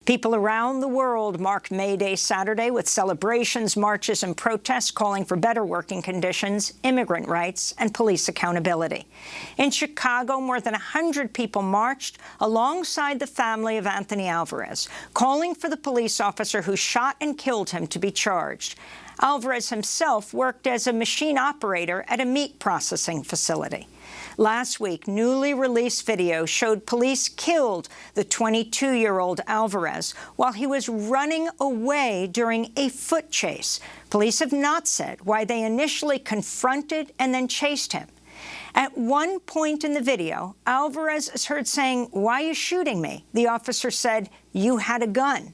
People around the world marked May Day Saturday with celebrations, marches, and protests calling for better working conditions, immigrant rights, and police accountability. In Chicago, more than 100 people marched alongside the family of Anthony Alvarez, calling for the police officer who shot and killed him to be charged. Alvarez himself worked as a machine operator at a meat processing facility. Last week, newly released video showed police killed the 22-year-old Alvarez while he was running away during a foot chase. Police have not said why they initially confronted and then chased him. At one point in the video, Alvarez is heard saying, "Why are you shooting me?" The officer said, "You had a gun."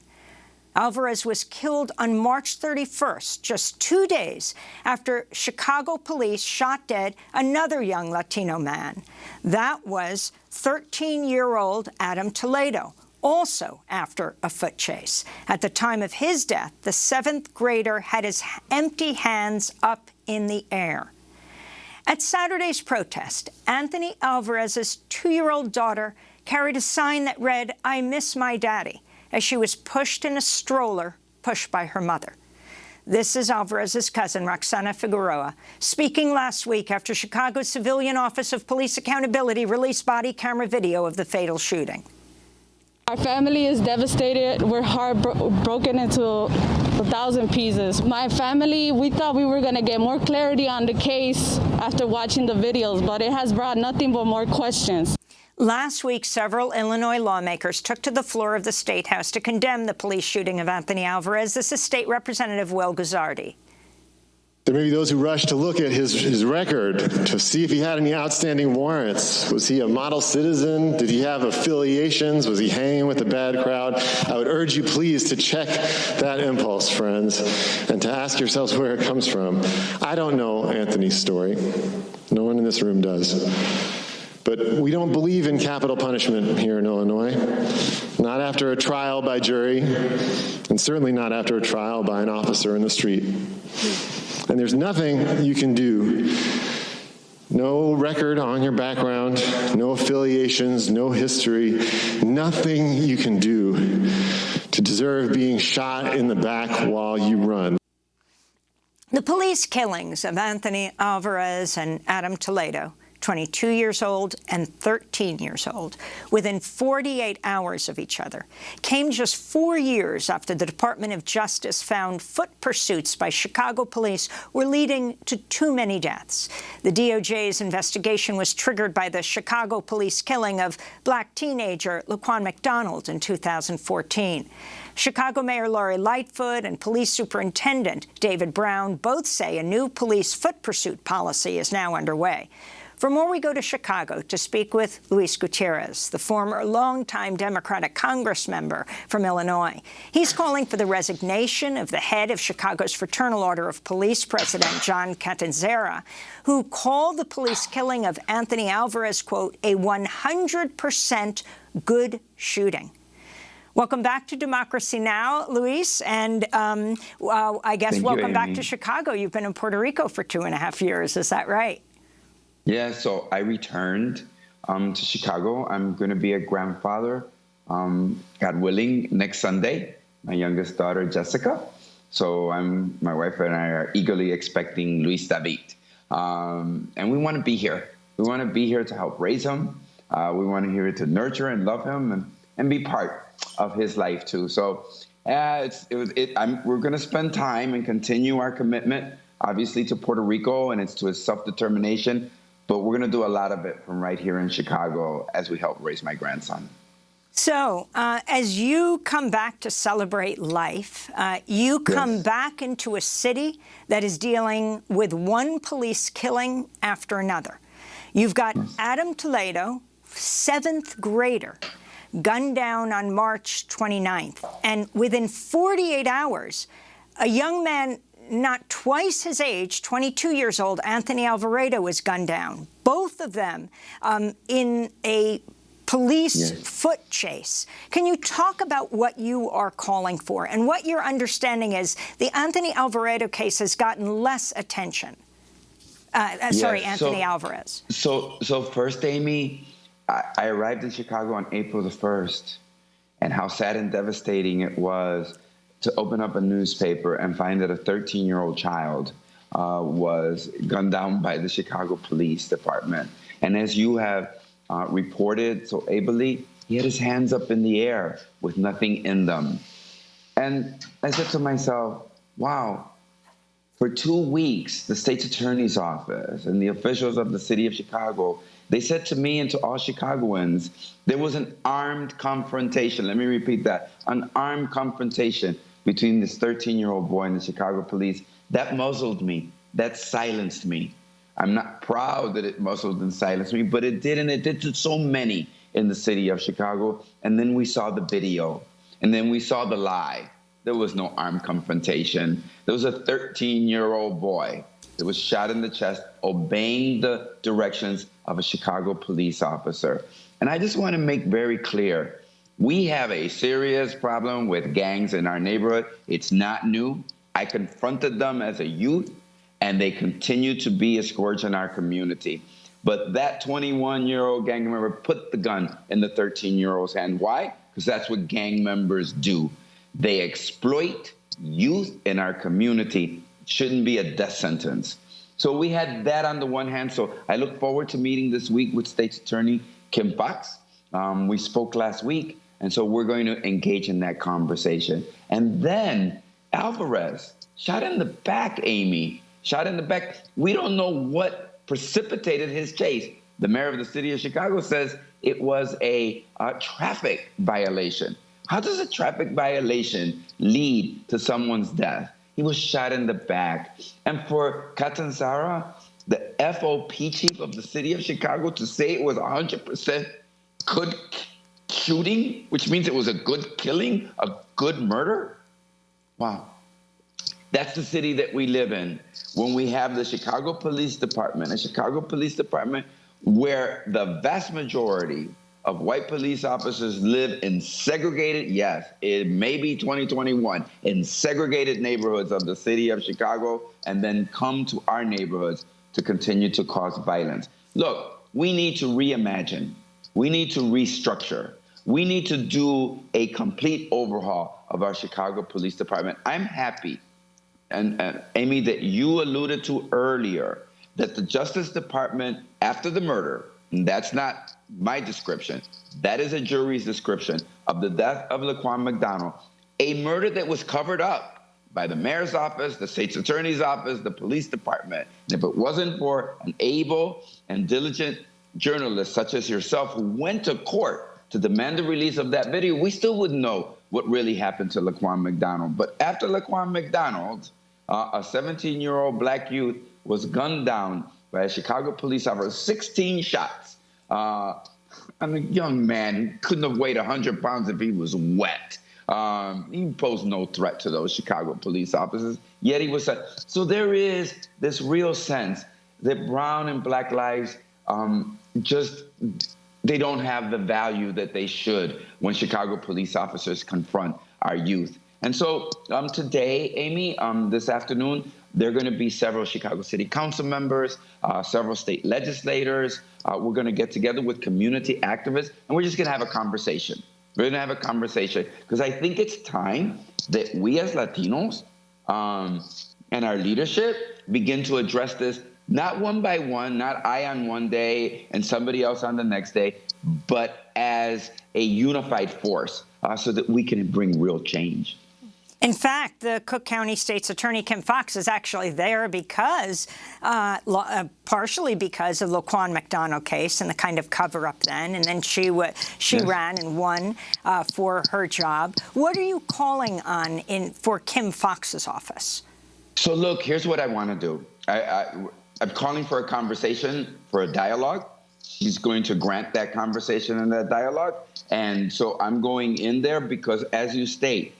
Alvarez was killed on March 31st, just 2 days after Chicago police shot dead another young Latino man. That was 13-year-old Adam Toledo, also after a foot chase. At the time of his death, the 7th grader had his empty hands up in the air. At Saturday's protest, Anthony Alvarez's 2-year-old daughter carried a sign that read, "I miss my daddy," as she was pushed in a stroller, pushed by her mother. This is Alvarez's cousin, Roxana Figueroa, speaking last week after Chicago's Civilian Office of Police Accountability released body camera video of the fatal shooting. Our family is devastated. We're broken into 1,000 pieces. My family, we thought we were going to get more clarity on the case after watching the videos, but it has brought nothing but more questions. Last week, several Illinois lawmakers took to the floor of the State House to condemn the police shooting of Anthony Alvarez. This is State Representative Will Guzzardi. There may be those who rush to look at his record to see if he had any outstanding warrants. Was he a model citizen? Did he have affiliations? Was he hanging with a bad crowd? I would urge you, please, to check that impulse, friends, and to ask yourselves where it comes from. I don't know Anthony's story. No one in this room does. But we don't believe in capital punishment here in Illinois, not after a trial by jury, and certainly not after a trial by an officer in the street. And there's nothing you can do, no record on your background, no affiliations, no history, nothing you can do to deserve being shot in the back while you run. The police killings of Anthony Alvarez and Adam Toledo, 22 years old and 13 years old, within 48 hours of each other, came just 4 years after the Department of Justice found foot pursuits by Chicago police were leading to too many deaths. The DOJ's investigation was triggered by the Chicago police killing of black teenager Laquan McDonald in 2014. Chicago Mayor Lori Lightfoot and Police Superintendent David Brown both say a new police foot pursuit policy is now underway. For more, we go to Chicago to speak with Luis Gutierrez, the former longtime Democratic congressmember from Illinois. He's calling for the resignation of the head of Chicago's Fraternal Order of Police, President John Catanzara, who called the police killing of Anthony Alvarez, quote, a 100% good shooting. Welcome back to Democracy Now!, Luis, and I guess welcome back to Chicago. You've been in Puerto Rico for 2.5 years, is that right? Yeah, so I returned to Chicago. I'm going to be a grandfather, God willing, next Sunday. My youngest daughter, Jessica. So my wife and I are eagerly expecting Luis David. And we want to be here. We want to be here to help raise him. We want to be here to nurture and love him and be part of his life too. So we're going to spend time and continue our commitment, obviously, to Puerto Rico, and it's to his self-determination. But we're going to do a lot of it from right here in Chicago as we help raise my grandson. So as you come back to celebrate life, you come back into a city that is dealing with one police killing after another. You've got Adam Toledo, 7th grader, gunned down on March 29th. And within 48 hours, a young man not twice his age, 22 years old, Anthony Alvarez, was gunned down. Both of them in a police foot chase. Can you talk about what you are calling for and what your understanding is? The Anthony Alvarez case has gotten less attention. Anthony Alvarez. So first, Amy, I arrived in Chicago on April the 1st. and how sad and devastating it was to open up a newspaper and find that a 13-year-old child was gunned down by the Chicago Police Department. And as you have reported so ably, he had his hands up in the air with nothing in them. And I said to myself, wow, for 2 weeks, the state's attorney's office and the officials of the city of Chicago, they said to me and to all Chicagoans, there was an armed confrontation. Let me repeat that. An armed confrontation between this 13-year-old boy and the Chicago police. That muzzled me. That silenced me. I'm not proud that it muzzled and silenced me, but it did, and it did to so many in the city of Chicago. And then we saw the video, and then we saw the lie. There was no armed confrontation. There was a 13-year-old boy that was shot in the chest, obeying the directions of a Chicago police officer. And I just want to make very clear, we have a serious problem with gangs in our neighborhood. It's not new. I confronted them as a youth, and they continue to be a scourge in our community. But that 21-year-old gang member put the gun in the 13-year-old's hand. Why? Because that's what gang members do. They exploit youth in our community. It shouldn't be a death sentence. So we had that on the one hand. So I look forward to meeting this week with State's Attorney Kim Foxx. We spoke last week, and so we're going to engage in that conversation. And then Alvarez, shot in the back, Amy, shot in the back. We don't know what precipitated his chase. The mayor of the city of Chicago says it was a traffic violation. How does a traffic violation lead to someone's death? He was shot in the back. And for Catanzara, the FOP chief of the city of Chicago, to say it was 100% good shooting, which means it was a good killing, a good murder? Wow. That's the city that we live in. When we have the Chicago Police Department, a Chicago Police Department where the vast majority of white police officers live in segregated, yes, it may be 2021, in segregated neighborhoods of the city of Chicago, and then come to our neighborhoods to continue to cause violence. Look, we need to reimagine. We need to restructure. We need to do a complete overhaul of our Chicago Police Department. I'm happy, and Amy, that you alluded to earlier, that the Justice Department, after the murder, and that's not my description, that is a jury's description of the death of Laquan McDonald, a murder that was covered up by the mayor's office, the state's attorney's office, the police department. And if it wasn't for an able and diligent journalist such as yourself who went to court to demand the release of that video, we still wouldn't know what really happened to Laquan McDonald. But after Laquan McDonald, a 17-year-old black youth was gunned down by a Chicago police officer, 16 shots. I'm a young man who couldn't have weighed 100 pounds if he was wet. He posed no threat to those Chicago police officers, yet he was shot. So there is this real sense that brown and black lives they don't have the value that they should when Chicago police officers confront our youth. And so today, Amy, this afternoon, there are going to be several Chicago City Council members, several state legislators. We're going to get together with community activists, and we're just going to have a conversation. We're going to have a conversation because I think it's time that we as Latinos and our leadership begin to address this, not one by one, not I on one day and somebody else on the next day, but as a unified force so that we can bring real change. In fact, the Cook County State's Attorney Kim Foxx is actually there because, partially because of the Laquan McDonald case and the kind of cover-up then, and then she ran and won for her job. What are you calling on for Kim Foxx's office? So look, here's what I want to do. I'm calling for a conversation, for a dialogue. She's going to grant that conversation and that dialogue. And so I'm going in there because, as you state,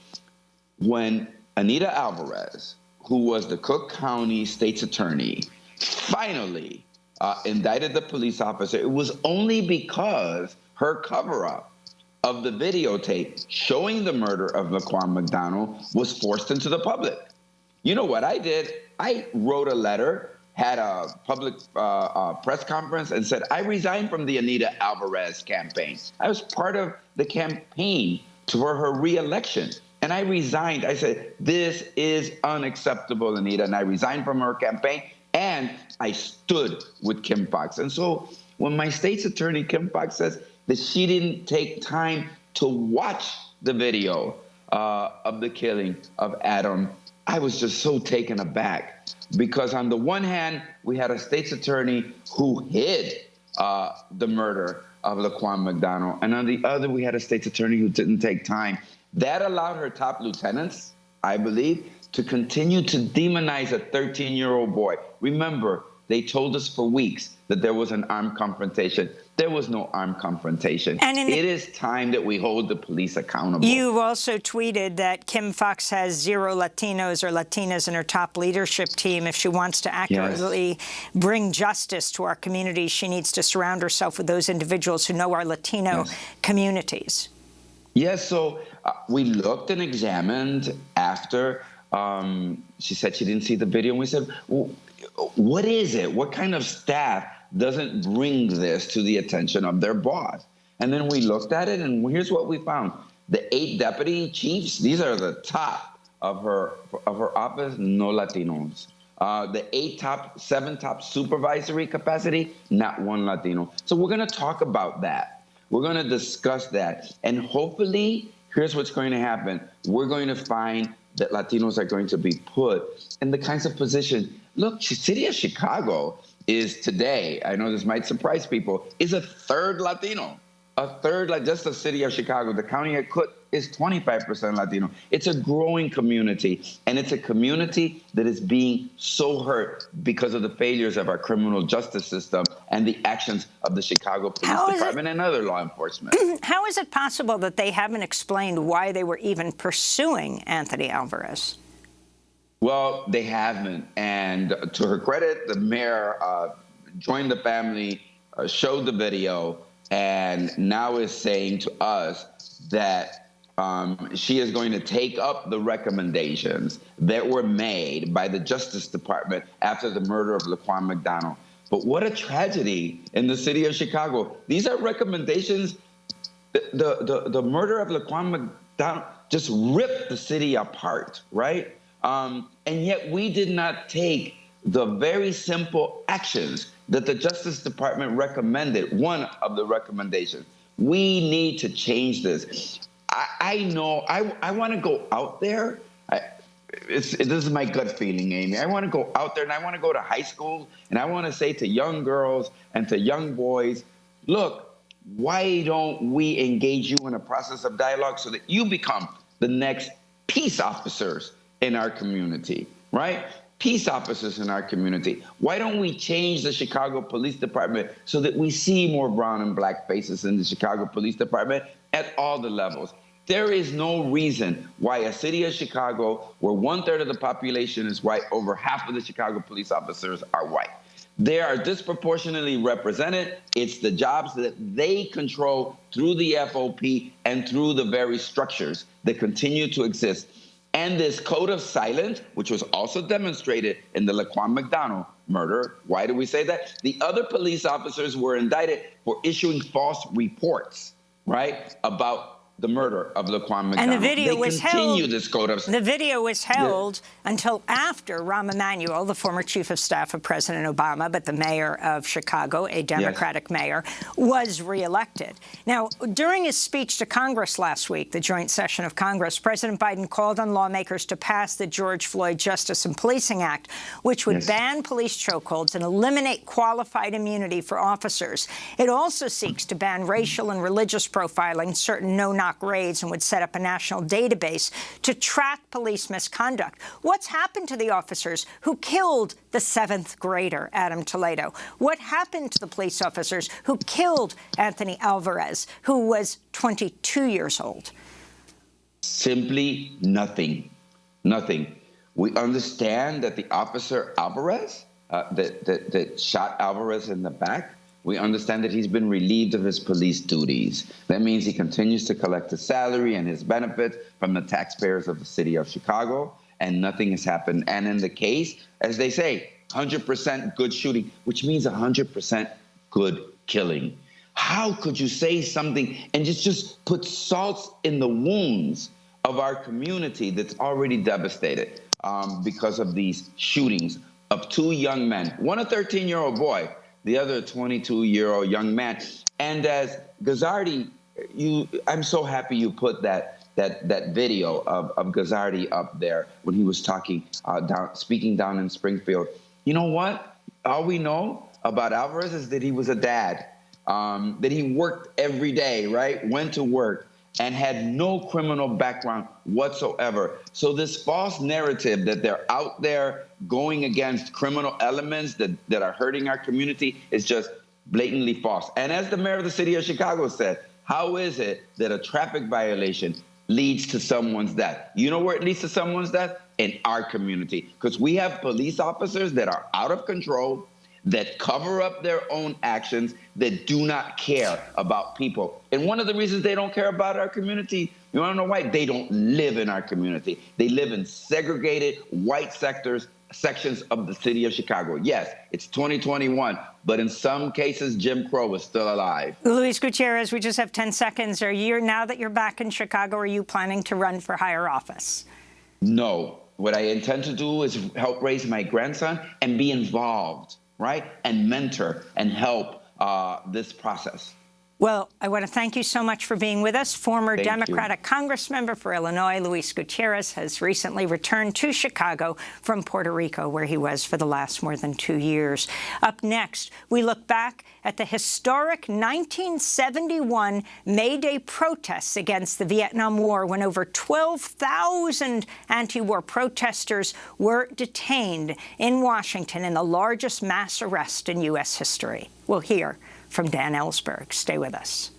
when Anita Alvarez, who was the Cook County State's Attorney, finally indicted the police officer, it was only because her cover-up of the videotape showing the murder of Laquan McDonald was forced into the public. You know what I did? I wrote a letter, had a public press conference, and said, I resigned from the Anita Alvarez campaign. I was part of the campaign for her re-election. And I resigned. I said, this is unacceptable, Anita. And I resigned from her campaign, and I stood with Kim Foxx. And so when my state's attorney, Kim Foxx, says that she didn't take time to watch the video of the killing of Adam, I was just so taken aback. Because on the one hand, we had a state's attorney who hid the murder of Laquan McDonald. And on the other, we had a state's attorney who didn't take time. That allowed her top lieutenants, I believe, to continue to demonize a 13-year-old boy. Remember, they told us for weeks that there was an armed confrontation. There was no armed confrontation. And it is time that we hold the police accountable. You also tweeted that Kim Foxx has 0 Latinos or Latinas in her top leadership team. If she wants to accurately bring justice to our communities, she needs to surround herself with those individuals who know our Latino communities. Yes, so we looked and examined after she said she didn't see the video, and we said, well, what is it? What kind of staff doesn't bring this to the attention of their boss? And then we looked at it, and here's what we found. The 8 deputy chiefs, these are the top of her office, no Latinos. The 7 top supervisory capacity, not 1 Latino. So we're going to talk about that. We're going to discuss that. And hopefully, here's what's going to happen. We're going to find that Latinos are going to be put in the kinds of positions. Look, the city of Chicago is today, I know this might surprise people, is a third Latino. A third, like just the city of Chicago. The county of Cook is 25% Latino. It's a growing community, and it's a community that is being so hurt because of the failures of our criminal justice system and the actions of the Chicago Police Department and other law enforcement. How is it possible that they haven't explained why they were even pursuing Anthony Alvarez? Well, they haven't. And to her credit, the mayor joined the family, showed the video, and now is saying to us that she is going to take up the recommendations that were made by the Justice Department after the murder of Laquan McDonald. But what a tragedy in the city of Chicago. These are recommendations. The murder of Laquan McDonald just ripped the city apart, right? And yet we did not take the very simple actions that the Justice Department recommended, one of the recommendations. We need to change this. I know, I want to go out there. This is my gut feeling, Amy. I want to go out there, and I want to go to high school, and I want to say to young girls and to young boys, look, why don't we engage you in a process of dialogue so that you become the next peace officers in our community, right? Peace officers in our community. Why don't we change the Chicago Police Department so that we see more brown and black faces in the Chicago Police Department at all the levels? There is no reason why a city of Chicago, where 1/3 of the population is white, over half of the Chicago police officers are white. They are disproportionately represented. It's the jobs that they control through the FOP and through the very structures that continue to exist. And this code of silence, which was also demonstrated in the Laquan McDonald murder. Why do we say that? The other police officers were indicted for issuing false reports, right, about the murder of Laquan McDonald. And the video was held. This code of the video was held until after Rahm Emanuel, the former chief of staff of President Obama, but the mayor of Chicago, a Democratic mayor, was reelected. Now, during his speech to Congress last week, the joint session of Congress, President Biden called on lawmakers to pass the George Floyd Justice and Policing Act, which would ban police chokeholds and eliminate qualified immunity for officers. It also seeks to ban racial and religious profiling, certain no-knock raids, and would set up a national database to track police misconduct. What's happened to the officers who killed the 7th grader, Adam Toledo? What happened to the police officers who killed Anthony Alvarez, who was 22 years old? Simply nothing. Nothing. We understand that the officer Alvarez, that shot Alvarez in the back, we understand that he's been relieved of his police duties. That means he continues to collect his salary and his benefits from the taxpayers of the city of Chicago, and nothing has happened. And in the case, as they say, 100% good shooting, which means 100% good killing. How could you say something and just put salt in the wounds of our community that's already devastated because of these shootings of two young men, one a 13-year-old boy, the other a 22-year-old young man. And as Gazardi, I'm so happy you put that video of Gazardi up there when he was speaking down in Springfield. You know what? All we know about Alvarez is that he was a dad, that he worked every day, right? Went to work and had no criminal background whatsoever. So this false narrative that they're out there going against criminal elements that are hurting our community is just blatantly false. And as the mayor of the city of Chicago said, how is it that a traffic violation leads to someone's death? You know where it leads to someone's death? In our community. Because we have police officers that are out of control, that cover up their own actions, that do not care about people. And one of the reasons they don't care about our community, you want to know why? They don't live in our community. They live in segregated white sections of the city of Chicago. Yes, it's 2021, but in some cases, Jim Crow is still alive. Luis Gutierrez, we just have 10 seconds. Now that you're back in Chicago, are you planning to run for higher office? No. What I intend to do is help raise my grandson and be involved, right? And mentor and help this process. Well, I want to thank you so much for being with us. Former Democratic congressmember for Illinois, Luis Gutierrez, has recently returned to Chicago from Puerto Rico, where he was for the last more than 2 years. Up next, we look back at the historic 1971 May Day protests against the Vietnam War, when over 12,000 anti-war protesters were detained in Washington in the largest mass arrest in U.S. history. We'll hear from Dan Ellsberg. Stay with us.